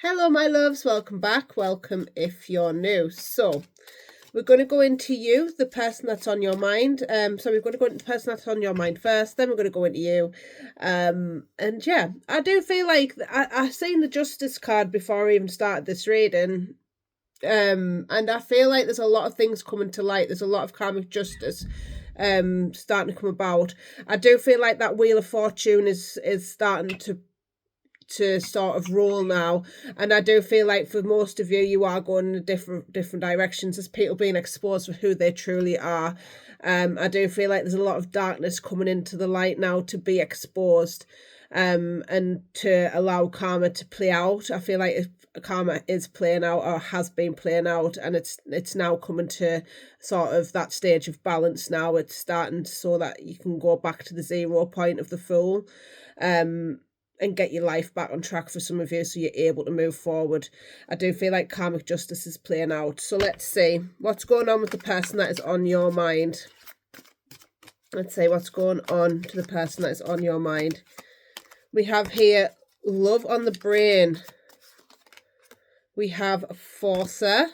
Hello, my loves. Welcome back. Welcome if you're new. So, we're going to go into you, the person that's on your mind. So we're going to go into the person that's on your mind first, then we're going to go into you. And yeah, I do feel like I seen the Justice card before I even started this reading. And I feel like there's a lot of things coming to light. There's a lot of karmic justice starting to come about. I do feel like that Wheel of Fortune is starting to sort of roll now, and I do feel like for most of you, you are going in different directions. There's people being exposed for who they truly are. I do feel like there's a lot of darkness coming into the light now to be exposed, and to allow karma to play out. I feel like if karma is playing out or has been playing out, and it's now coming to sort of that stage of balance now. It's starting so that you can go back to the 0 point of the Fool, and get your life back on track for some of you, so you're able to move forward. I do feel like karmic justice is playing out. So let's see what's going on with the person that is on your mind. Let's see what's going on to the person that is on your mind. We have here love on the brain. We have Forcer.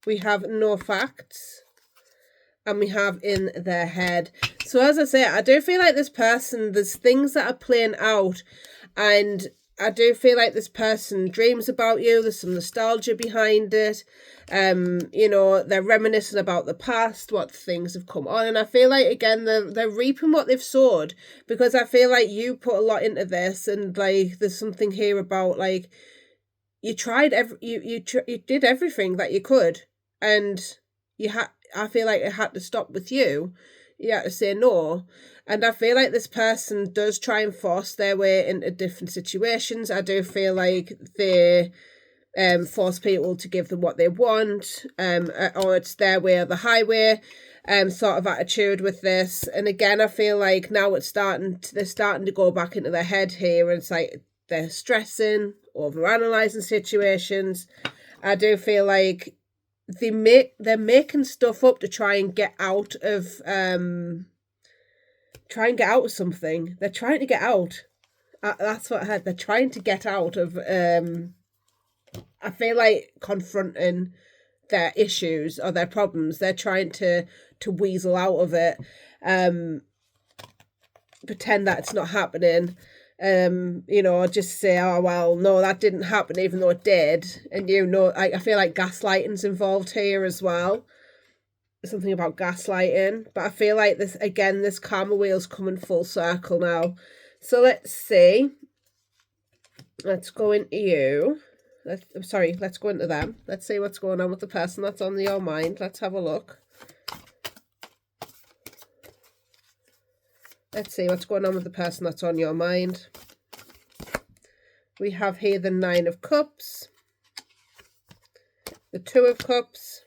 We have no facts. And we have in their head. So as I say, I do feel like this person, there's things that are playing out, and I do feel like this person dreams about you. There's some nostalgia behind it. They're reminiscing about the past, what things have come on, and I feel like again they're reaping what they've sowed, because I feel like you put a lot into this, and like there's something here about like you tried you did everything that you could, and I feel like it had to stop with you. You had to say no. And I feel like this person does try and force their way into different situations. I do feel like they force people to give them what they want, or it's their way or the highway sort of attitude with this. And again, I feel like now they're starting to go back into their head here, and it's like they're stressing, overanalyzing situations. I do feel like they're making stuff up to try and get out of something. They're trying to get out. That's what I heard. They're trying to get out of I feel like confronting their issues or their problems. They're trying to weasel out of it, pretend that it's not happening. Just say, oh, well, no, that didn't happen, even though it did. And, I feel like gaslighting's involved here as well. Something about gaslighting. But I feel like this karma wheel's coming full circle now. So let's see. Let's go into you. Let's go into them. Let's see what's going on with the person that's on your mind. Let's have a look. Let's see what's going on with the person that's on your mind. We have here the 9 of Cups, the 2 of Cups,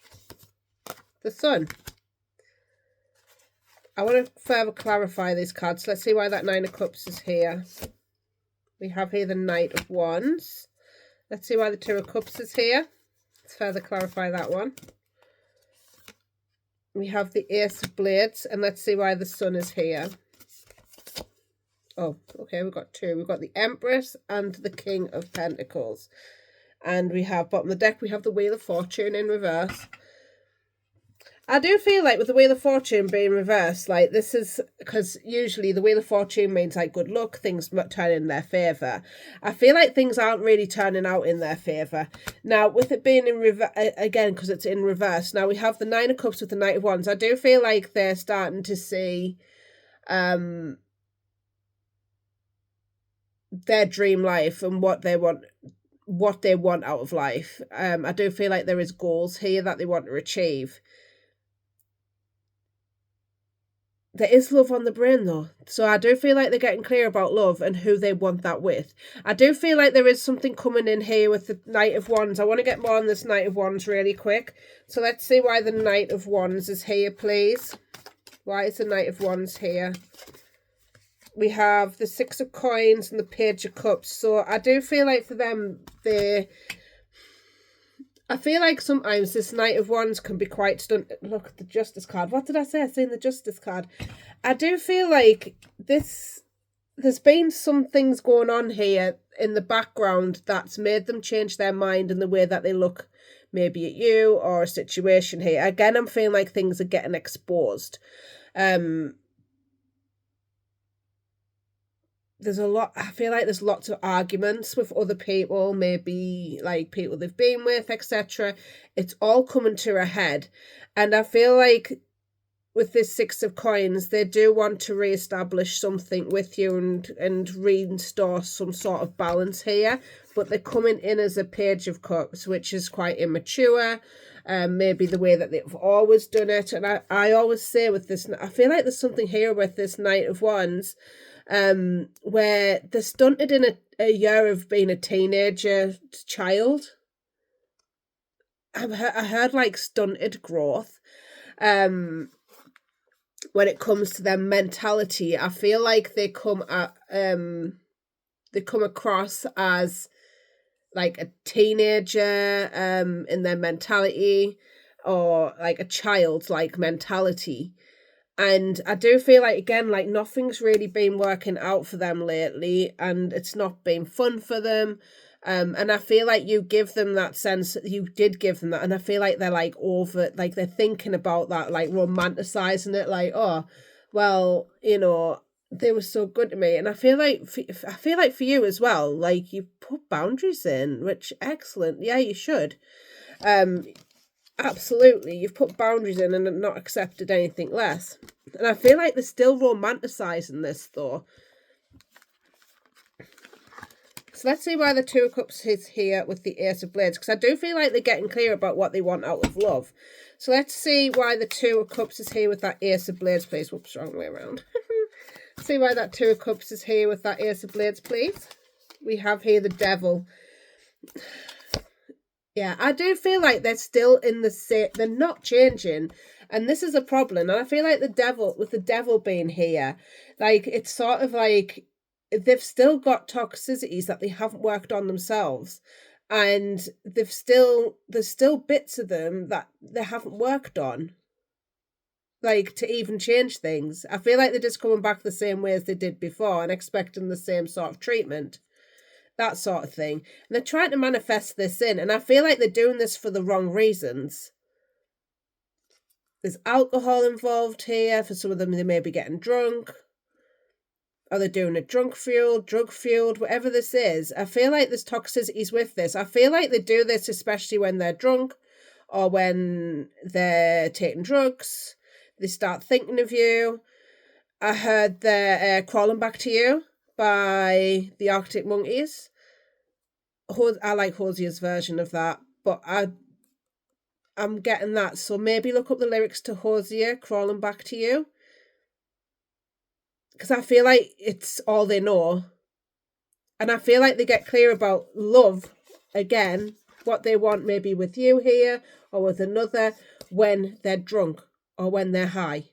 the Sun. I want to further clarify these cards. Let's see why that 9 of Cups is here. We have here the Knight of Wands. Let's see why the 2 of Cups is here. Let's further clarify that one. We have the Ace of Blades, and let's see why the Sun is here. Oh, okay, we've got 2. We've got the Empress and the King of Pentacles. And we have, bottom of the deck, we have the Wheel of Fortune in reverse. I do feel like with the Wheel of Fortune being reversed, like this is, because usually the Wheel of Fortune means like good luck, things turn in their favour. I feel like things aren't really turning out in their favour. Now, with it being in reverse, again, because it's in reverse, now we have the 9 of Cups with the Knight of Wands. I do feel like they're starting to see their dream life and what they want out of life. I do feel like there is goals here that they want to achieve. There is love on the brain though, so I do feel like they're getting clear about love and who they want that with. I do feel like there is something coming in here with the Knight of Wands. I want to get more on this Knight of Wands really quick. So let's see why the Knight of Wands is here, please. Why is the Knight of Wands here? We have the 6 of Coins and the Page of Cups. So I do feel like for them, I feel like sometimes this Knight of Wands can be quite stunning. Look at the Justice card. What did I say? I seen the Justice card. I do feel like this there's been some things going on here in the background that's made them change their mind in the way that they look maybe at you or a situation here. Again, I'm feeling like things are getting exposed. There's a lot, I feel like there's lots of arguments with other people, maybe like people they've been with, etc. It's all coming to a head. And I feel like with this Six of Coins, they do want to re-establish something with you and restore some sort of balance here. But they're coming in as a Page of Cups, which is quite immature. Maybe the way that they've always done it. And I always say with this, I feel like there's something here with this Knight of Wands, where they're stunted in a year of being a teenager child. I heard like stunted growth. When it comes to their mentality, I feel like they come across as like a teenager in their mentality, or like a childlike mentality. And I do feel like, again, like nothing's really been working out for them lately, and it's not been fun for them. And I feel like you give them that sense, you did give them that, and I feel like they're like over, like they're thinking about that, like romanticizing it, like, oh, well, you know, they were so good to me. And I feel like for you as well, like you put boundaries in, which excellent. Yeah, you should. Absolutely, you've put boundaries in and not accepted anything less. And I feel like they're still romanticizing this, though. So let's see why the Two of Cups is here with the Ace of Blades, because I do feel like they're getting clear about what they want out of love. So let's see why the Two of Cups is here with that Ace of Blades, please. Whoops, wrong way around. See why that Two of Cups is here with that Ace of Blades, please. We have here the Devil. Yeah, I do feel like they're still in the same, they're not changing. And this is a problem. And I feel like with the Devil being here, like, it's sort of like they've still got toxicities that they haven't worked on themselves. And there's still bits of them that they haven't worked on, like, to even change things. I feel like they're just coming back the same way as they did before and expecting the same sort of treatment. That sort of thing. And they're trying to manifest this in, and I feel like they're doing this for the wrong reasons. There's alcohol involved here. For some of them, they may be getting drunk, or they're doing it drug fueled, whatever this is. I feel like there's toxicities with this. I feel like they do this especially when they're drunk or when they're taking drugs. They start thinking of you. I heard they're Crawling Back to You by the Arctic Monkeys. I like Hosia's version of that, but I'm getting that. So maybe look up the lyrics to Hosia, Crawling Back to You, because I feel like it's all they know. And I feel like they get clear about love again, what they want maybe with you here or with another, when they're drunk or when they're high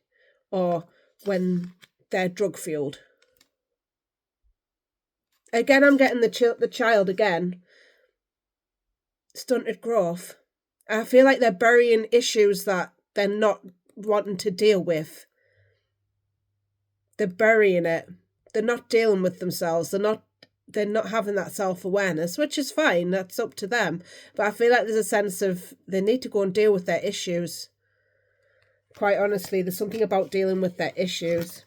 or when they're drug fueled. Again, I'm getting the child again. Stunted growth. I feel like they're burying issues that they're not wanting to deal with. They're burying it. They're not dealing with themselves. They're not having that self-awareness, which is fine. That's up to them. But I feel like there's a sense of they need to go and deal with their issues. Quite honestly, there's something about dealing with their issues.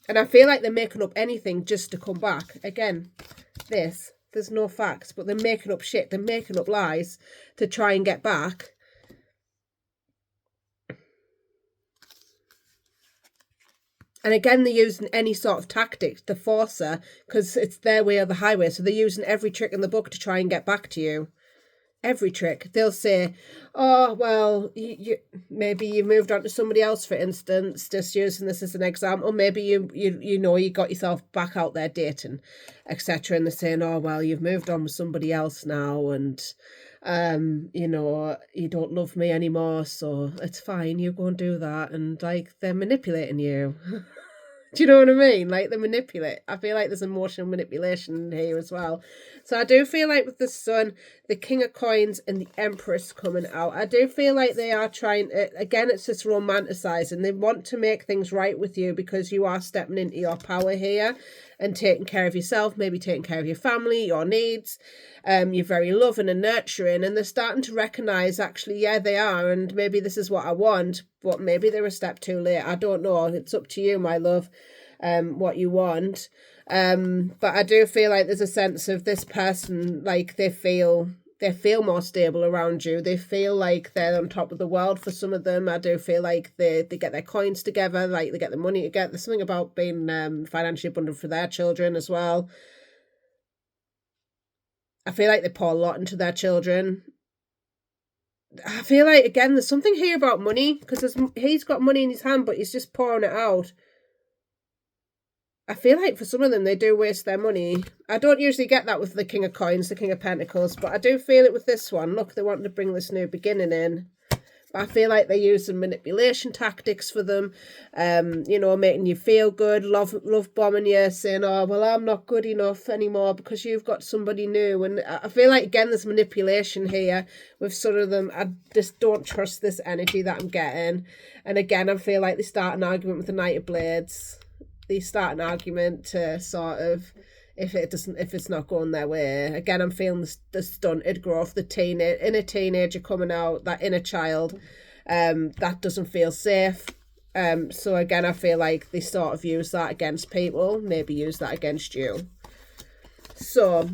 And I feel like they're making up anything just to come back. Again, there's no facts, but they're making up shit. They're making up lies to try and get back. And again, they're using any sort of tactics to force her, because it's their way or the highway. So they're using every trick in the book to try and get back to you. Every trick. They'll say, oh, well, maybe you moved on to somebody else, for instance, just using this as an example. Maybe you got yourself back out there dating, etc. And they're saying, oh, well, you've moved on with somebody else now, and you don't love me anymore, so it's fine, you go and do that. And like, they're manipulating you. Do you know what I mean? Like, they manipulate. I feel like there's emotional manipulation here as well. So I do feel like with the Sun, the King of Coins and the Empress coming out, I do feel like they are trying to, again, it's just romanticizing. They want to make things right with you because you are stepping into your power here. and taking care of yourself, maybe taking care of your family, your needs. You're very loving and nurturing, and they're starting to recognize, actually, yeah, they are, and maybe this is what I want, but maybe they're a step too late. I don't know. It's up to you, my love, what you want. But I do feel like there's a sense of this person, like they feel more stable around you. They feel like they're on top of the world for some of them. I do feel like they get their coins together, like they get the money together. There's something about being financially abundant for their children as well. I feel like they pour a lot into their children. I feel like, again, there's something here about money, because he's got money in his hand, but he's just pouring it out. I feel like for some of them, they do waste their money. I don't usually get that with the King of Coins, the King of Pentacles, but I do feel it with this one. Look, they want to bring this new beginning in. But I feel like they're using manipulation tactics for them, making you feel good, love bombing you, saying, oh, well, I'm not good enough anymore because you've got somebody new. And I feel like, again, there's manipulation here with sort of them. I just don't trust this energy that I'm getting. And again, I feel like they start an argument with the Knight of Blades. They start an argument to sort of, if it's not going their way. Again, I'm feeling the stunted growth, the inner teenager coming out, that inner child, that doesn't feel safe. So again, I feel like they sort of use that against people, maybe use that against you. So,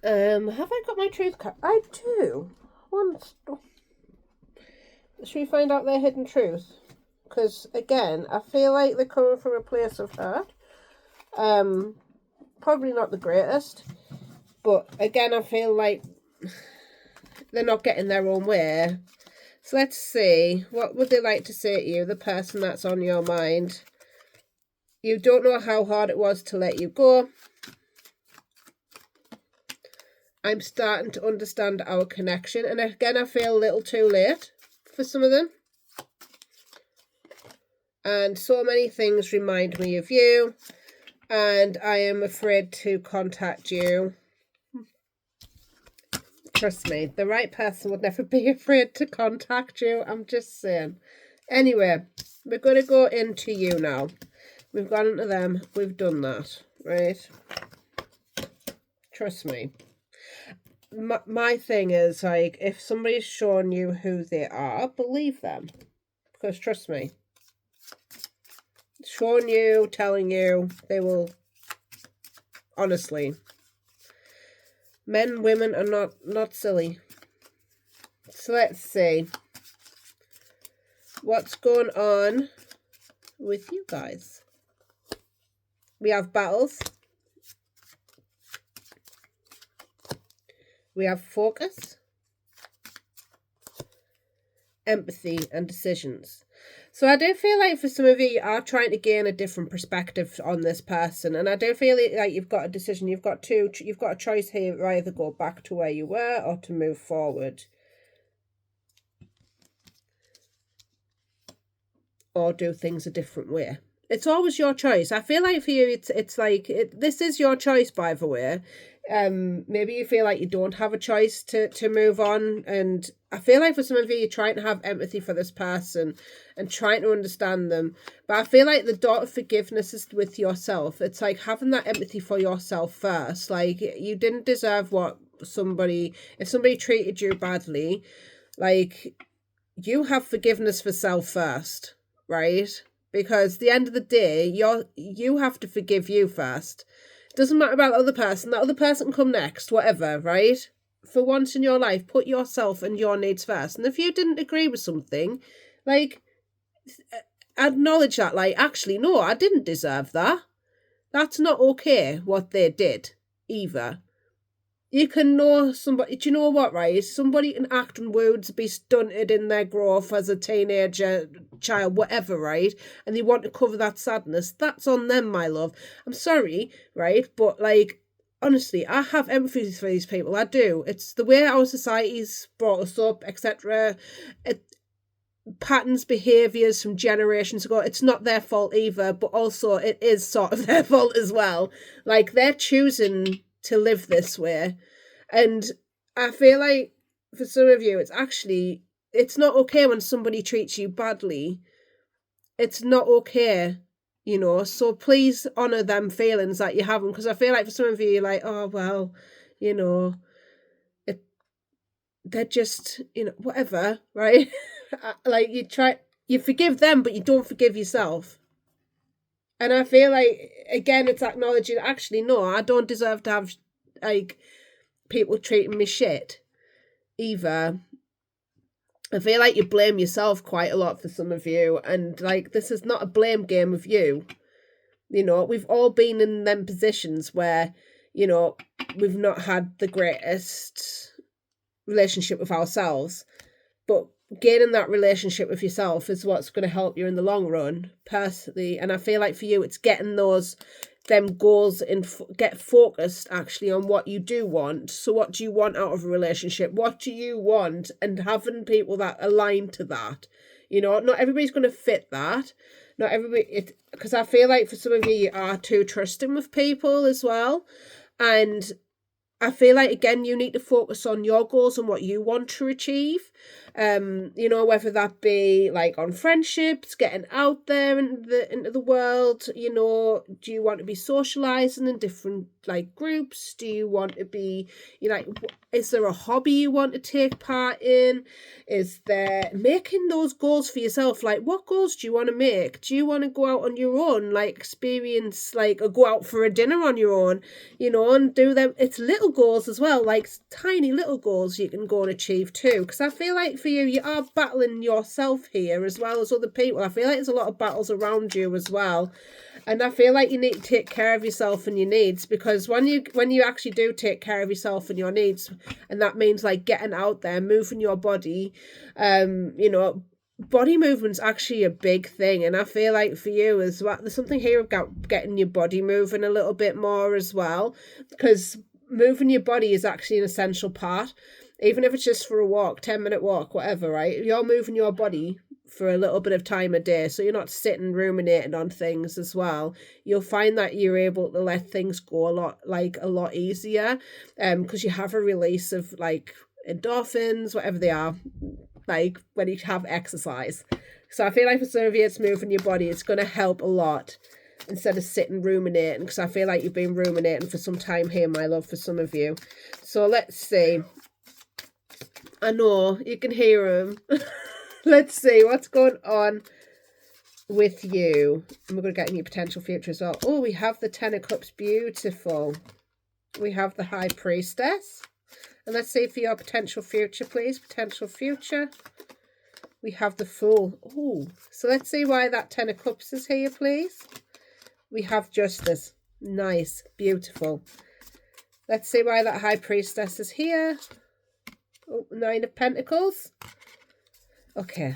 have I got my truth card? I do. Should we find out their hidden truth? Because, again, I feel like they're coming from a place of hurt. Probably not the greatest. But, again, I feel like they're not getting their own way. So let's see. What would they like to say to you, the person that's on your mind? You don't know how hard it was to let you go. I'm starting to understand our connection. And, again, I feel a little too late for some of them. And so many things remind me of you, and I am afraid to contact you. Trust me, the right person would never be afraid to contact you. I'm just saying. Anyway, we're going to go into you now. We've gone into them. We've done that, right? Trust me. My thing is, like, if somebody's shown you who they are, believe them. Because trust me, showing you, telling you, they will, honestly, men, women are not silly. So let's see what's going on with you guys. We have battles. We have focus, empathy, and decisions. So I do feel like for some of you are trying to gain a different perspective on this person. And I do feel like you've got a decision. You've got a choice here, either go back to where you were or to move forward. Or do things a different way. It's always your choice. I feel like for you, it's like, this is your choice, by the way. Maybe you feel like you don't have a choice to move on, and I feel like for some of you, you're trying to have empathy for this person and trying to understand them, but I feel like the dot of forgiveness is with yourself. It's like having that empathy for yourself first. Like, you didn't deserve if somebody treated you badly, like, you have forgiveness for self first, right? Because at the end of the day, you have to forgive you first. Doesn't matter about the other person. That other person can come next, whatever, right? For once in your life, put yourself and your needs first. And if you didn't agree with something, like, acknowledge that. Like, actually, no, I didn't deserve that. That's not okay, what they did, either. You can know somebody, do you know what, right? Somebody can act on words, be stunted in their growth as a teenager, child, whatever, right? And they want to cover that sadness. That's on them, my love. I'm sorry, right? But, like, honestly, I have empathy for these people. I do. It's the way our society's brought us up, etc. Patterns, behaviours from generations ago. It's not their fault either, but also it is sort of their fault as well. Like, they're choosing to live this way. And I feel like for some of you, it's not okay when somebody treats you badly. It's not okay. you know, so please honour them feelings that you have them, because I feel like for some of you, you're like, oh, well, you know, they're just, you know, whatever, right? Like you forgive them, but you don't forgive yourself. And I feel like, again, it's acknowledging, actually, no, I don't deserve to have, like, people treating me shit either. I feel like you blame yourself quite a lot for some of you, and, like, this is not a blame game of you. You know, we've all been in them positions where, you know, we've not had the greatest relationship with ourselves, but gaining that relationship with yourself is what's going to help you in the long run, personally. And I feel like for you, it's getting them goals and get focused actually on what you do want. So what do you want out of a relationship? What do you want? And having people that align to that. You know, not everybody's going to fit that. Not everybody, because I feel like for some of you are too trusting with people as well. And I feel like, again, you need to focus on your goals and what you want to achieve. You know, whether that be like on friendships, getting out there into the world. You know, do you want to be socializing in different like groups? Do you want to be, you know, like, is there a hobby you want to take part in? Is there making those goals for yourself? Like, what goals do you want to make? Do you want to go out on your own, like experience, like, or go out for a dinner on your own, you know, and do them? It's little goals as well, like tiny little goals you can go and achieve too. Because I feel like for you are battling yourself here as well as other people. I feel like there's a lot of battles around you as well. And I feel like you need to take care of yourself and your needs, because when you actually do take care of yourself and your needs, and that means like getting out there, moving your body, you know, body movement's actually a big thing. And I feel like for you as well, there's something here about getting your body moving a little bit more as well, because moving your body is actually an essential part. Even if it's just for a walk, 10-minute walk, whatever, right? You're moving your body for a little bit of time a day, so you're not sitting ruminating on things as well. You'll find that you're able to let things go a lot easier, because you have a release of like endorphins, whatever they are, like when you have exercise. So I feel like for some of you, it's moving your body. It's going to help a lot instead of sitting ruminating, because I feel like you've been ruminating for some time here, my love, for some of you. So let's see. I know you can hear him. Let's see what's going on with you. And we're going to get in your potential future as well. Oh, we have the Ten of Cups. Beautiful. We have the High Priestess. And let's see for your potential future, please. Potential future. We have the Fool. Oh, so let's see why that Ten of Cups is here, please. We have Justice. Nice. Beautiful. Let's see why that High Priestess is here. Oh, Nine of Pentacles. Okay.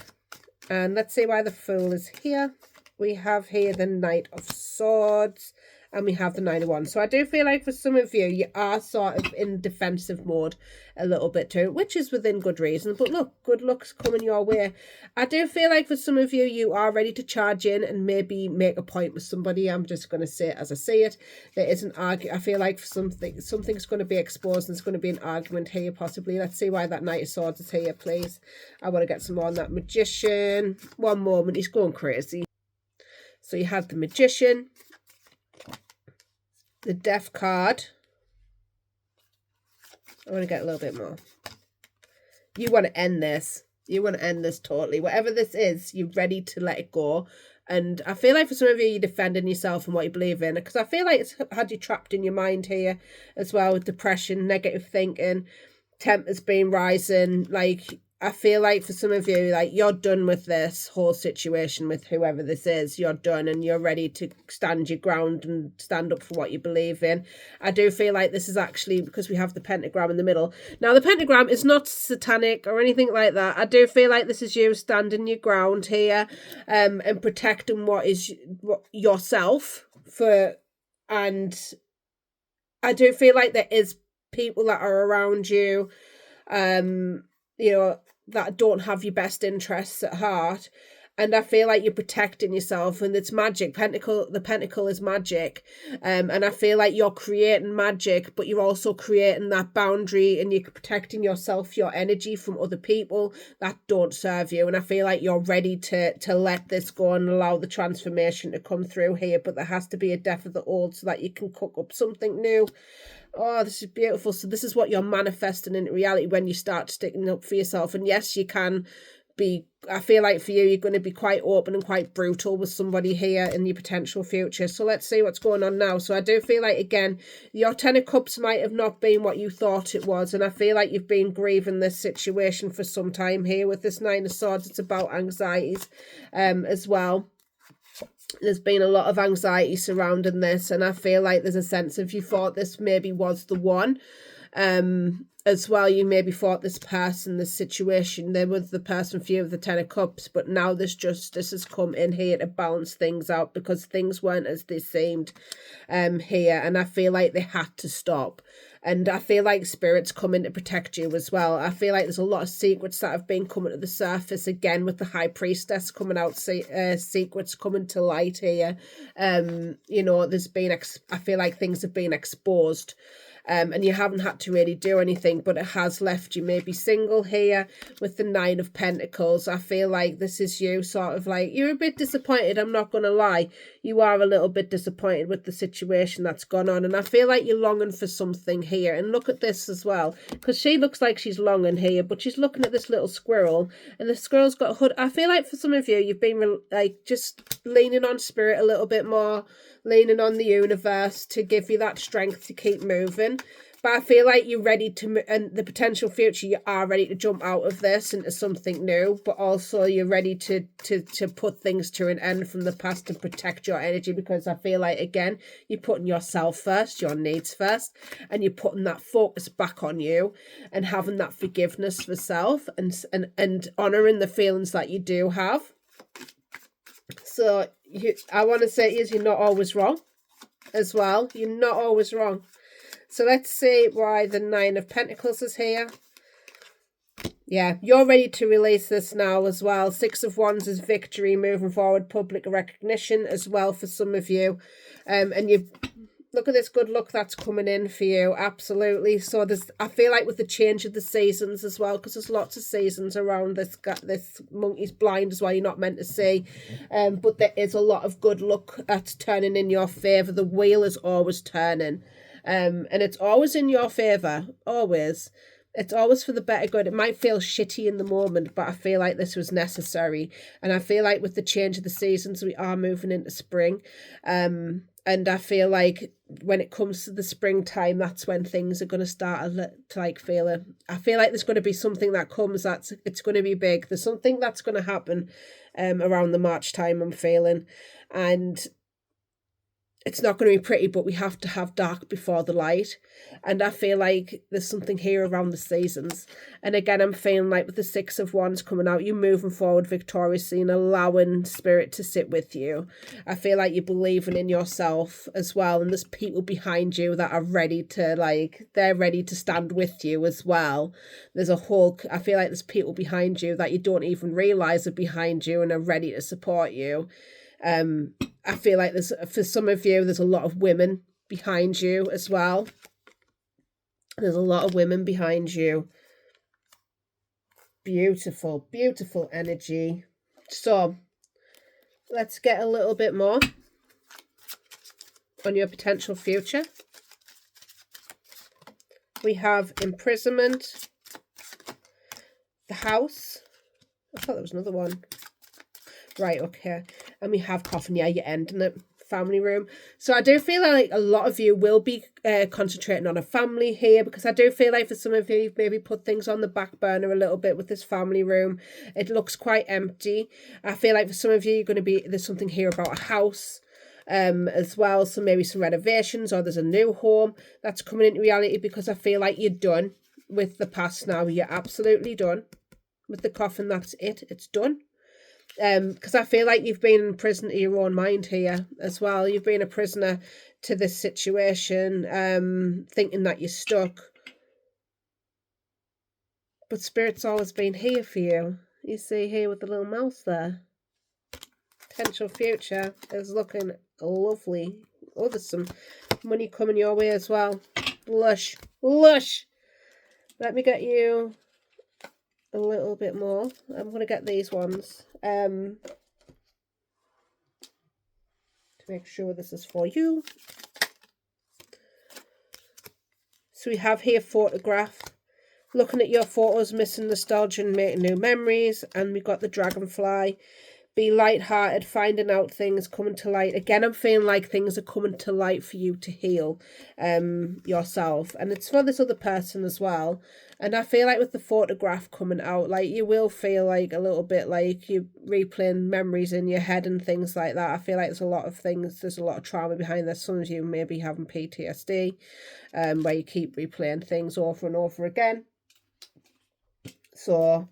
And let's see why the Fool is here. We have here the Knight of Swords. And we have the Nine of Wands. So I do feel like for some of you, you are sort of in defensive mode a little bit too, which is within good reason. But look, good luck's coming your way. I do feel like for some of you, you are ready to charge in and maybe make a point with somebody. I'm just going to say it as I say it. There is an argument. I feel like for something's going to be exposed and there's going to be an argument here possibly. Let's see why that Knight of Swords is here, please. I want to get some more on that Magician. One moment, he's going crazy. So you have the Magician. The Death card. I want to get a little bit more. You want to end this. You want to end this totally. Whatever this is, you're ready to let it go. And I feel like for some of you, you're defending yourself and what you believe in. Because I feel like it's had you trapped in your mind here as well, with depression, negative thinking, temper's been rising. Like, I feel like for some of you, like, you're done with this whole situation with whoever this is. You're done and you're ready to stand your ground and stand up for what you believe in. I do feel like this is actually because we have the pentagram in the middle. Now, the pentagram is not satanic or anything like that. I do feel like this is you standing your ground here, and protecting what yourself for. And I do feel like there is people that are around you, you know, that don't have your best interests at heart. And I feel like you're protecting yourself, and it's magic. The pentacle is magic. And I feel like you're creating magic, but you're also creating that boundary, and you're protecting yourself, your energy from other people that don't serve you. And I feel like you're ready to let this go and allow the transformation to come through here. But there has to be a death of the old so that you can cook up something new. Oh, this is beautiful. So this is what you're manifesting into reality when you start sticking up for yourself. And yes, you can be, I feel like for you, you're going to be quite open and quite brutal with somebody here in your potential future. So let's see what's going on now. So I do feel like, again, your Ten of Cups might have not been what you thought it was. And I feel like you've been grieving this situation for some time here with this Nine of Swords. It's about anxieties as well. There's been a lot of anxiety surrounding this, and I feel like there's a sense of you thought this maybe was the one. As well, you maybe thought this person, this situation, there was the person for you of the Ten of Cups, but now this justice has come in here to balance things out because things weren't as they seemed here, and I feel like they had to stop. And I feel like Spirit's coming to protect you as well. I feel like there's a lot of secrets that have been coming to the surface again with the High Priestess coming out, secrets coming to light here. You know, there's been, I feel like things have been exposed. And you haven't had to really do anything, but it has left you maybe single here with the Nine of Pentacles. I feel like this is you sort of like, you're a bit disappointed, I'm not going to lie. You are a little bit disappointed with the situation that's gone on, and I feel like you're longing for something here. And look at this as well, because she looks like she's longing here, but she's looking at this little squirrel, and the squirrel's got a hood. I feel like for some of you, you've been like just leaning on Spirit a little bit more, leaning on the universe to give you that strength to keep moving. But I feel like you're ready to, and the potential future, you are ready to jump out of this into something new, but also you're ready to put things to an end from the past and protect your energy, because I feel like, again, you're putting yourself first, your needs first, and you're putting that focus back on you and having that forgiveness for self and honouring the feelings that you do have. So I want to say is you're not always wrong as well. You're not always wrong. So let's see why the Nine of Pentacles is here. Yeah, you're ready to release this now as well. Six of Wands is victory, moving forward, public recognition as well for some of you. And you look at this good luck that's coming in for you. Absolutely. So there's, I feel like with the change of the seasons as well, because there's lots of seasons around this monkey's blind as well, you're not meant to see. But there is a lot of good luck that's turning in your favour. The wheel is always turning. And it's always in your favour. Always. It's always for the better good. It might feel shitty in the moment, but I feel like this was necessary. And I feel like with the change of the seasons, we are moving into spring. And I feel like when it comes to the springtime, that's when things are going to start to like feel I feel like there's going to be something that comes it's going to be big. There's something that's going to happen around the March time, I'm feeling. And it's not going to be pretty, but we have to have dark before the light. And I feel like there's something here around the seasons. And again, I'm feeling like with the Six of Wands coming out, you're moving forward victoriously and allowing Spirit to sit with you. I feel like you're believing in yourself as well. And there's people behind you that are ready to, they're ready to stand with you as well. There's I feel like there's people behind you that you don't even realize are behind you and are ready to support you. I feel like for some of you, there's a lot of women behind you as well. There's a lot of women behind you. Beautiful, beautiful energy. So let's get a little bit more on your potential future. We have imprisonment, the house. I thought there was another one. Right, okay. And we have coffin. Yeah, you're ending it. Family room. So I do feel like a lot of you will be concentrating on a family here, because I do feel like for some of you, you've maybe put things on the back burner a little bit with this family room. It looks quite empty. I feel like for some of you, you're going to be, there's something here about a house as well. So maybe some renovations, or there's a new home that's coming into reality, because I feel like you're done with the past now. You're absolutely done with the coffin. That's it. It's done. Because I feel like you've been in prison to your own mind here as well. You've been a prisoner to this situation, thinking that you're stuck. But Spirit's always been here for you. You see here with the little mouse there. potential future is looking lovely. Oh, there's some money coming your way as well. Lush. Lush. Let me get you a little bit more. I'm going to get these ones. To make sure this is for you. So we have here photograph. Looking at your photos, missing nostalgia and making new memories. And we've got the dragonfly. Be light-hearted, finding out things, coming to light. Again, I'm feeling like things are coming to light for you to heal yourself. And it's for this other person as well. And I feel like with the photograph coming out, like you will feel like a little bit like you're replaying memories in your head and things like that. I feel like there's a lot of things, there's a lot of trauma behind this. Some of you may be having PTSD, where you keep replaying things over and over again. So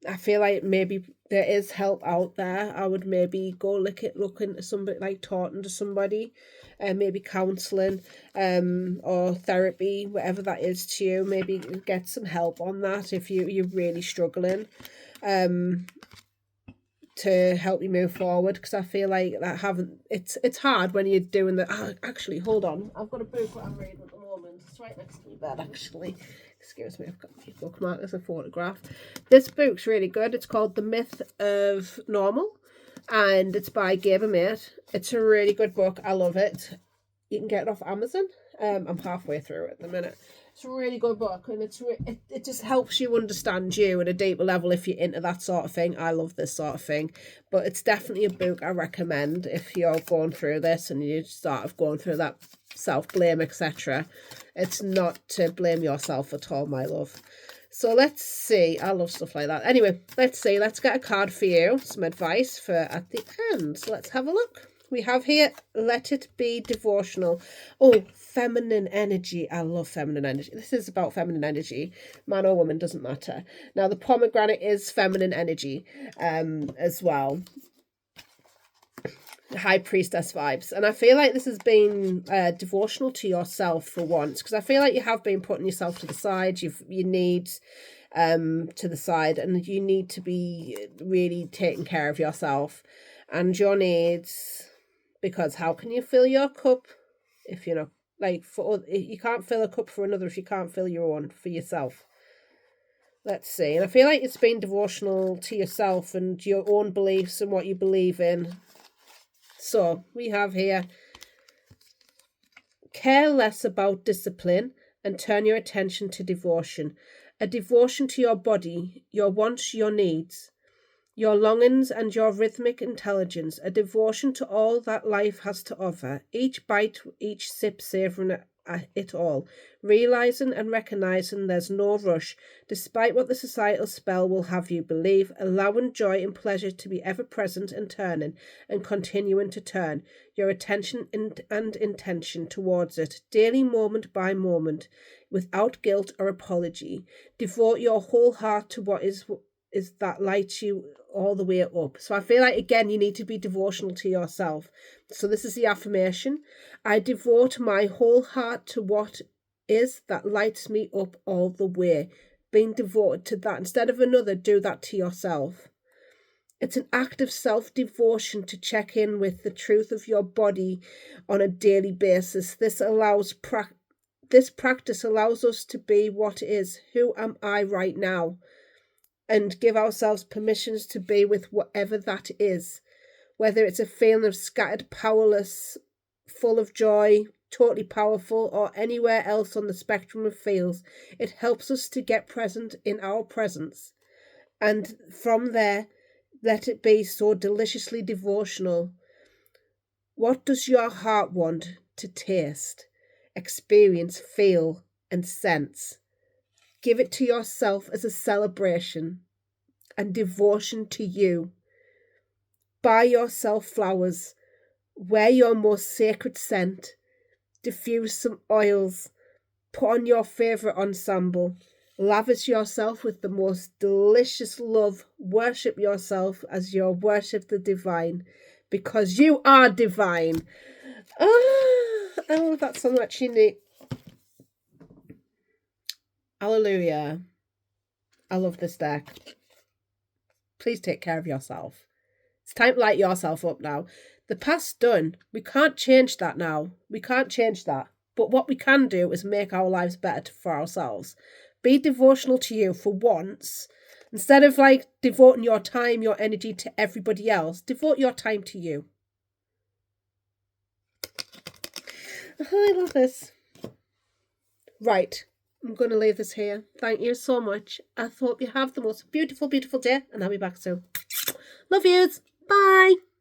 I feel like maybe there is help out there. I would maybe go look into somebody, like talking to somebody, and maybe counselling, or therapy, whatever that is to you. Maybe get some help on that if you're really struggling, to help you move forward. Because I feel like it's hard when you're doing that. Oh, actually, hold on. I've got a book that I'm reading at the moment. It's right next to my bed, actually. Excuse me, I've got my bookmark as a photograph. This book's really good. It's called The Myth of Normal, and it's by Gabe Mate. It's a really good book. I love it. You can get it off Amazon. I'm halfway through it at the minute. It's a really good book, and it just helps you understand you at a deeper level if you're into that sort of thing. I love this sort of thing, but it's definitely a book I recommend if you're going through this and you start going through that self-blame, etc. It's not to blame yourself at all, my love. So let's see. I love stuff like that. Anyway, let's see. Let's get a card for you. Some advice for at the end. So let's have a look. We have here, let it be devotional. Oh, feminine energy. I love feminine energy. This is about feminine energy. Man or woman, doesn't matter. Now, the pomegranate is feminine energy as well. High priestess vibes. And I feel like this has been devotional to yourself for once. Because I feel like you have been putting yourself to the side. You need to the side. And you need to be really taking care of yourself and your needs. Because how can you fill your cup if you're not, like, you can't fill a cup for another if you can't fill your own for yourself. Let's see. And I feel like it's been devotional to yourself and your own beliefs and what you believe in. So we have here, care less about discipline and turn your attention to devotion. A devotion to your body, your wants, your needs, your longings and your rhythmic intelligence, a devotion to all that life has to offer, each bite, each sip savouring it all, realising and recognising there's no rush, despite what the societal spell will have you believe, allowing joy and pleasure to be ever present and turning, and continuing to turn your attention and intention towards it, daily moment by moment, without guilt or apology. Devote your whole heart to what is that lights you all the way up. So I feel like, again, you need to be devotional to yourself. So this is the affirmation. I devote my whole heart to what is that lights me up all the way. Being devoted to that. Instead of another, do that to yourself. It's an act of self-devotion to check in with the truth of your body on a daily basis. This practice allows us to be what is. Who am I right now? And give ourselves permissions to be with whatever that is, whether it's a feeling of scattered, powerless, full of joy, totally powerful, or anywhere else on the spectrum of feels. It helps us to get present in our presence. And from there, let it be so deliciously devotional. What does your heart want to taste, experience, feel, and sense? Give it to yourself as a celebration and devotion to you. Buy yourself flowers. Wear your most sacred scent. Diffuse some oils. Put on your favourite ensemble. Lavish yourself with the most delicious love. Worship yourself as you worship the divine. Because you are divine. I love that so much, Unique. Hallelujah. I love this deck. Please take care of yourself. It's time to light yourself up now. The past's done. We can't change that now. We can't change that. But what we can do is make our lives better for ourselves. Be devotional to you for once. Instead of like devoting your time, your energy to everybody else, devote your time to you. I love this. Right. I'm going to leave this here. Thank you so much. I hope you have the most beautiful, beautiful day, and I'll be back soon. Love yous. Bye.